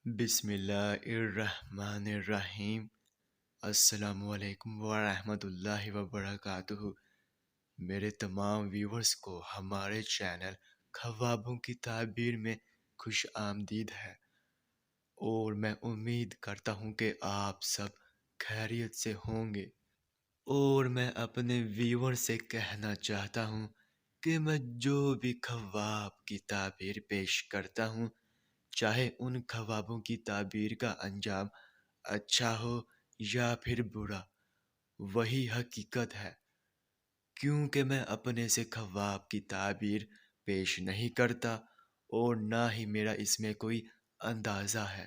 بسم اللہ الرحمن الرحیم۔ السلام علیکم ورحمۃ اللہ وبرکاتہ۔ میرے تمام ویورز کو ہمارے چینل خوابوں کی تعبیر میں خوش آمدید ہے، اور میں امید کرتا ہوں کہ آپ سب خیریت سے ہوں گے۔ اور میں اپنے ویور سے کہنا چاہتا ہوں کہ میں جو بھی خواب کی تعبیر پیش کرتا ہوں، چاہے ان خوابوں کی تعبیر کا انجام اچھا ہو یا پھر برا، وہی حقیقت ہے، کیونکہ میں اپنے سے خواب کی تعبیر پیش نہیں کرتا، اور نہ ہی میرا اس میں کوئی اندازہ ہے،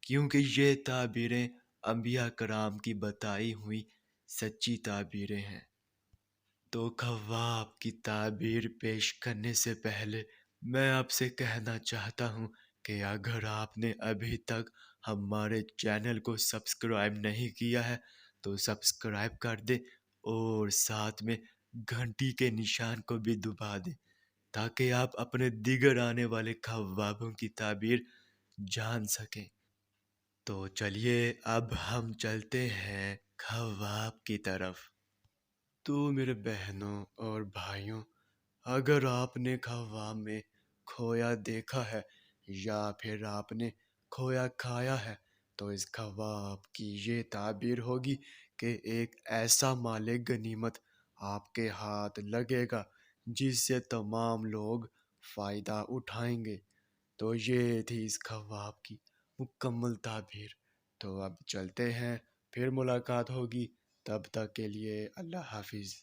کیونکہ یہ تعبیریں انبیاء کرام کی بتائی ہوئی سچی تعبیریں ہیں۔ تو خواب کی تعبیر پیش کرنے سے پہلے میں آپ سے کہنا چاہتا ہوں کہ اگر آپ نے ابھی تک ہمارے چینل کو سبسکرائب نہیں کیا ہے تو سبسکرائب کر دیں، اور ساتھ میں گھنٹی کے نشان کو بھی دبا دیں، تاکہ آپ اپنے دیگر آنے والے خوابوں کی تعبیر جان سکیں۔ تو چلیے اب ہم چلتے ہیں خواب کی طرف۔ تو میرے بہنوں اور بھائیوں، اگر آپ نے خواب میں کھویا دیکھا ہے یا پھر آپ نے کھویا کھایا ہے، تو اس خواب کی یہ تعبیر ہوگی کہ ایک ایسا مال غنیمت آپ کے ہاتھ لگے گا جس سے تمام لوگ فائدہ اٹھائیں گے۔ تو یہ تھی اس خواب کی مکمل تعبیر۔ تو اب چلتے ہیں، پھر ملاقات ہوگی، تب تک کے لیے اللہ حافظ۔